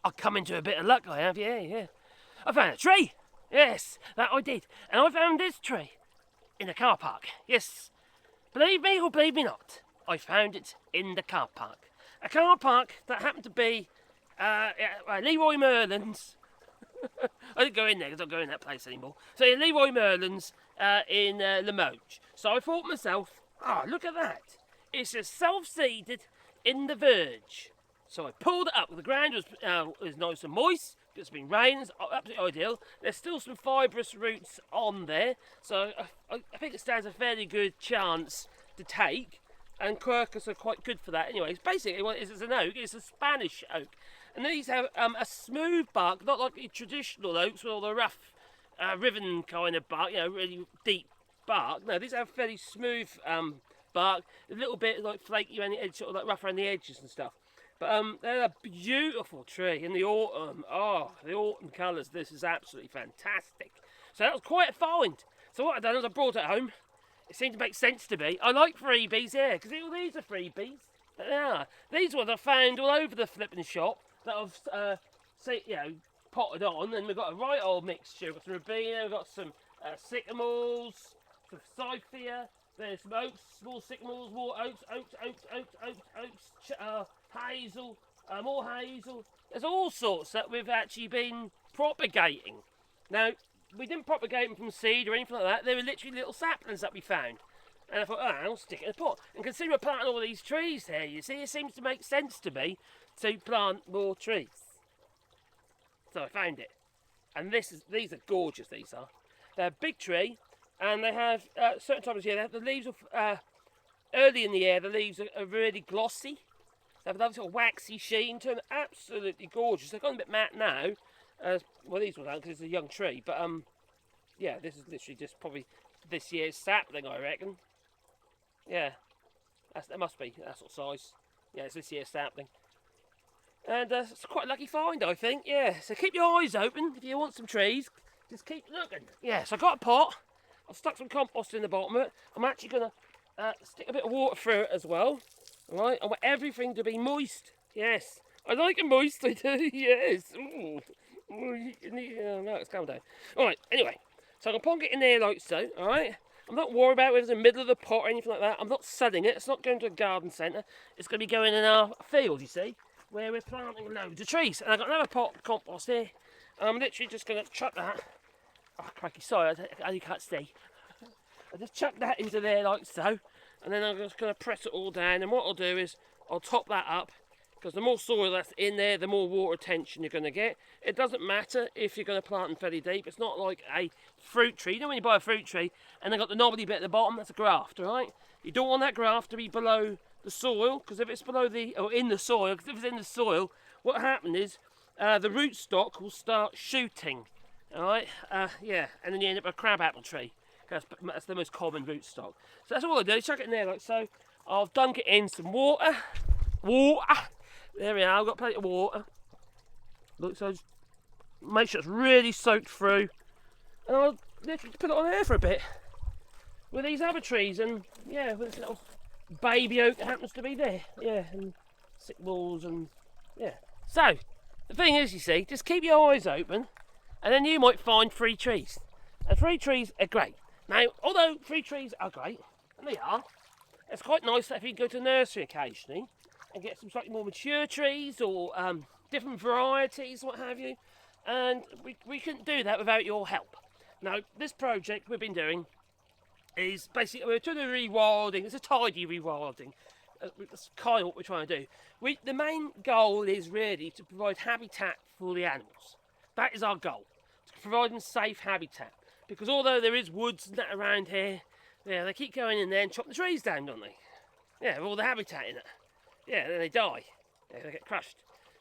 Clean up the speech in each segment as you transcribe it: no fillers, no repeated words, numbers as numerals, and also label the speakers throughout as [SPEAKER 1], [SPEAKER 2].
[SPEAKER 1] I've come into a bit of luck, I have, yeah. I found a tree. Yes, that I did. And I found this tree in the car park. Yes, believe me or believe me not, I found it in the car park. A car park that happened to be Leroy Merlin's. I didn't go in there because I don't go in that place anymore. So yeah, Leroy Merlin's in Limoges. So I thought to myself, look at that. It's just self-seeded in the verge. So I pulled it up. The ground was nice and moist. It's been raining. It's absolutely ideal. There's still some fibrous roots on there. So I think it stands a fairly good chance to take. And quercus are quite good for that. Anyways, basically what it is an oak. It's a Spanish oak. And these have a smooth bark, not like the traditional oaks with all the rough riven kind of bark, really deep bark. No, these have fairly smooth bark, a little bit like flaky around the edge, sort of like rough around the edges and stuff. But they're a beautiful tree in the autumn. Oh, the autumn colours, this is absolutely fantastic. So that was quite a find. So what I've done is I brought it home. It seemed to make sense to me. I like freebies, yeah, because all these are freebies. Yeah, these ones I found all over the flipping shop that I've potted on, and we've got a right old mixture. We've got some Ribena, we've got some sycamores, some Cyphia, there's some oaks, small sycamores, more oaks, hazel, more hazel. There's all sorts that we've actually been propagating. Now, we didn't propagate them from seed or anything like that. They were literally little saplings that we found. And I thought, I'll stick it in a pot. And considering we're planting all these trees here, you see, it seems to make sense to me to plant more trees. So I found it. And these are gorgeous, these are. They're a big tree, and they have, certain times of year, the leaves are, early in the year, the leaves are really glossy. They have a lovely sort of waxy sheen to them, absolutely gorgeous. They've gone a bit matte now. Well, these ones aren't because it's a young tree, but yeah, this is literally just probably this year's sapling, I reckon. Yeah, that must be that sort of size. Yeah, it's this year's sapling. And it's quite a lucky find, I think. Yeah, so keep your eyes open if you want some trees. Just keep looking. Yeah, so I got a pot. I've stuck some compost in the bottom of it. I'm actually going to stick a bit of water through it as well. All right, I want everything to be moist. Yes, I like it moist, I do, yes. Ooh. No, it's calm down. Alright, anyway, so I'm going to plonk it in there like so, alright? I'm not worried about whether it's in the middle of the pot or anything like that. I'm not selling it. It's not going to a garden centre. It's going to be going in our field, you see, where we're planting loads of trees. And I've got another pot of compost here. And I'm literally just going to chuck that. Oh, crikey, sorry, you can't see. I just chuck that into there like so. And then I'm just going to press it all down. And what I'll do is I'll top that up. Because the more soil that's in there, the more water retention you're going to get. It doesn't matter if you're going to plant them fairly deep. It's not like a fruit tree. You know when you buy a fruit tree and they've got the knobbly bit at the bottom, that's a graft, right? You don't want that graft to be below the soil, because if it's below or in the soil, because if it's in the soil, what happens is the rootstock will start shooting, all right? Yeah, and then you end up with a crabapple tree. That's the most common rootstock. So that's all I do, chuck it in there like so. I'll dunk it in some water. There we are, I've got plenty of water. Look, so just make sure it's really soaked through. And I'll literally put it on there for a bit. With these other trees, and yeah, with this little baby oak that happens to be there. Yeah, and sycamores and yeah. So, the thing is, you see, just keep your eyes open, and then you might find free trees. And free trees are great. Now, although free trees are great, and they are, it's quite nice that if you go to a nursery occasionally, and get some slightly more mature trees or different varieties, what have you. And we couldn't do that without your help. Now, this project we've been doing is basically, we're trying to do rewilding. It's a tidy rewilding. That's kind of what we're trying to do. The main goal is really to provide habitat for the animals. That is our goal, to provide them safe habitat. Because although there is woods and that around here, yeah, they keep going in there and chop the trees down, don't they? Yeah, with all the habitat in it. Yeah, then they die. Yeah, they get crushed.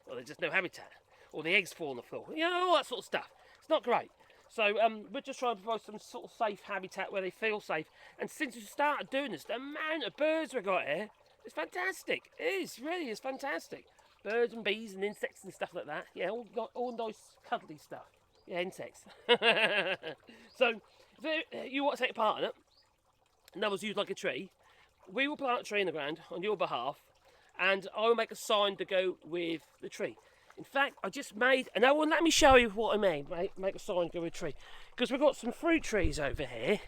[SPEAKER 1] Or there's just no habitat. Or the eggs fall on the floor. You know, all that sort of stuff. It's not great. So we're just trying to provide some sort of safe habitat where they feel safe. And since we started doing this, the amount of birds we've got here is fantastic. It is, really is fantastic. Birds and bees and insects and stuff like that. Yeah, all nice cuddly stuff. Yeah, insects. So, if you want to take part in it, and that was used like a tree, we will plant a tree in the ground on your behalf, and I will make a sign to go with the tree. In fact, I just made, and now let me show you what I made. Make a sign to a tree, because we've got some fruit trees over here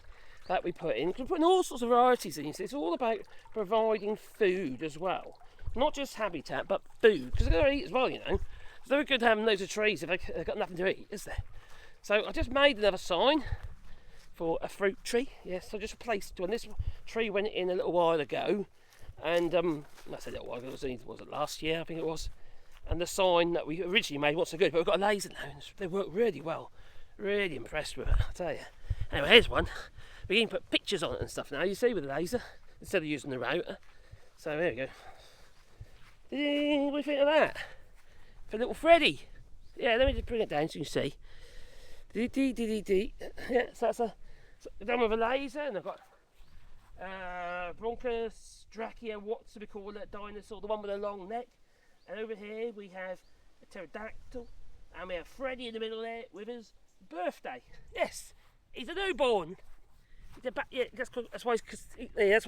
[SPEAKER 1] that we put in. We're putting all sorts of varieties in. So it's all about providing food as well, not just habitat, but food, because they're going to eat as well. You know, it's very good having loads of trees if they've got nothing to eat, is there? So I just made another sign for a fruit tree. Yes, I just replaced one. This tree went in a little while ago, and I said a little while ago. Was it last year? I think it was. And the sign that we originally made wasn't so good, but we've got a laser now, and they work really well. Really impressed with it, I tell you. Anyway, here's one. We can put pictures on it and stuff now. You see, with the laser instead of using the router. So there we go. What do you think of that? For little Freddy. Yeah, let me just bring it down so you can see. Yeah, so that's done with a laser, and I've got Bronchus, Drachia, what do we call it, dinosaur, the one with a long neck. And over here we have a pterodactyl, and we have Freddy in the middle there with his birthday. Yes, he's a newborn. Yeah, that's why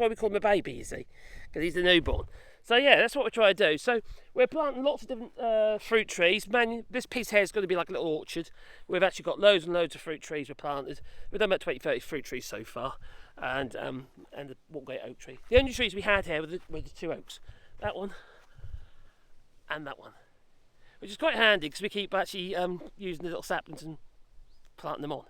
[SPEAKER 1] we call him a baby, you see, because he's a newborn. So yeah, that's what we're trying to do. So we're planting lots of different fruit trees. This piece here is going to be like a little orchard. We've actually got loads and loads of fruit trees we've planted. We've done about 20-30 fruit trees so far, and the Walgate oak tree. The only trees we had here were the two oaks. That one and that one, which is quite handy because we keep actually using the little saplings and planting them on.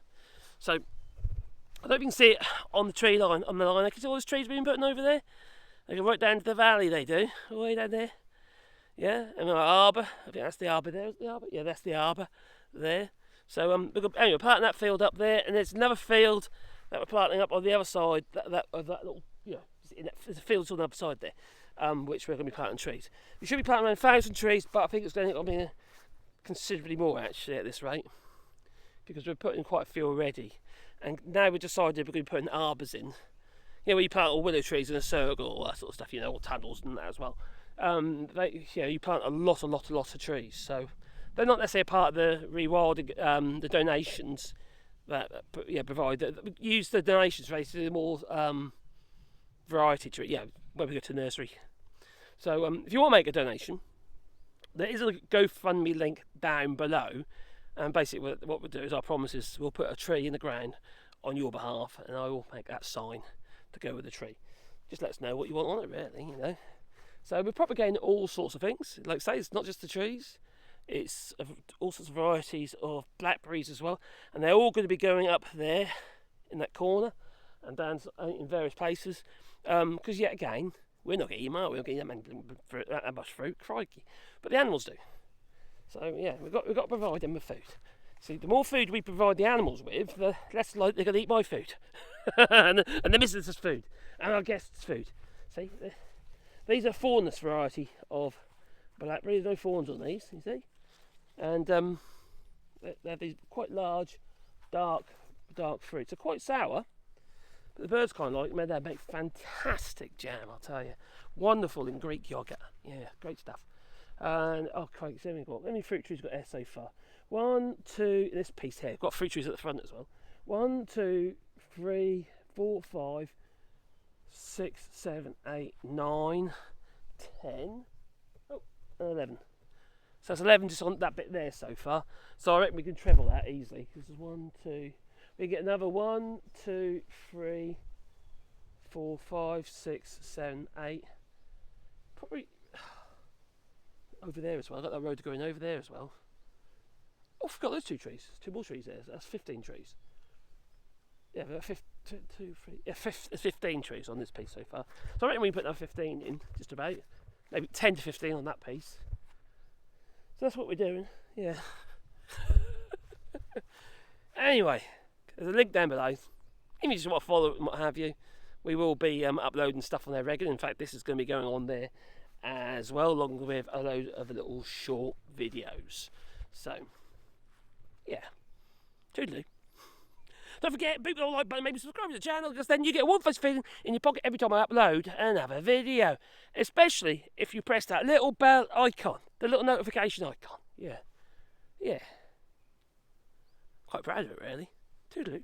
[SPEAKER 1] So I don't know if you can see it on the tree line, on the line. I can see all those trees being put over there. They go right down to the valley, they do, all the way down there. Yeah, and our arbour, I think that's the arbour there, is the arbour? Yeah, that's the arbour there. So we're planting that field up there, and there's another field that we're planting up on the other side, that little, there's a field on the other side there, which we're going to be planting trees. We should be planting around 1,000 trees, but I think it's going to be considerably more actually at this rate, because we're putting quite a few already. And now we've decided we're going to be putting arbours in. You know, where you plant all willow trees in a circle, all that sort of stuff, you know, or tunnels and that as well. You plant a lot of trees. So they're not necessarily a part of the rewilding, the donations that provide. Use the donations for the more variety tree. Yeah, when we go to the nursery. So if you want to make a donation, there is a GoFundMe link down below. And basically what we'll do is, our promise is we'll put a tree in the ground on your behalf, and I will make that sign to go with the tree. Just let us know what you want on it, really, you know. So we're propagating all sorts of things. Like I say, it's not just the trees, it's all sorts of varieties of blackberries as well, and they're all going to be going up there in that corner and down in various places, because yet again, we're not getting them, are we? We're not getting that much fruit, crikey, but the animals do. So yeah, we've got to provide them with food. See, the more food we provide the animals with, the less likely they're going to eat my food, and the missus' food, and our guests' food. See, these are thornless variety of blackberries. There's no thorns on these, you see, and they're these quite large, dark fruits. They're quite sour, but the birds kind of like them. They make fantastic jam, I'll tell you. Wonderful in Greek yogurt. Yeah, great stuff. And crikey, so how many fruit trees got there so far? 1, 2, this piece here, got fruit trees at the front as well. 1, 2, 3, 4, 5, 6, 7, 8, 9, 10, 11. So that's 11 just on that bit there so far. So I reckon we can treble that easily, because there's 1, 2, we get another 1, 2, 3, 4, 5, 6, 7, 8, probably over there as well. I've got that road going over there as well. Oh, I forgot those 2 trees. 2 more trees there. That's 15 trees. Yeah, there's 15 trees on this piece so far. So I reckon we can put another 15 in, just about. Maybe 10 to 15 on that piece. So that's what we're doing. Yeah. Anyway, there's a link down below. If you just want to follow it and what have you, we will be uploading stuff on there regularly. In fact, this is going to be going on there as well, along with a load of little short videos. So, yeah, toodaloo. Don't forget, beat the like button, maybe subscribe to the channel, because then you get one first feeling in your pocket every time I upload another video. Especially if you press that little bell icon, the little notification icon. Yeah. Quite proud of it, really. Toodaloo.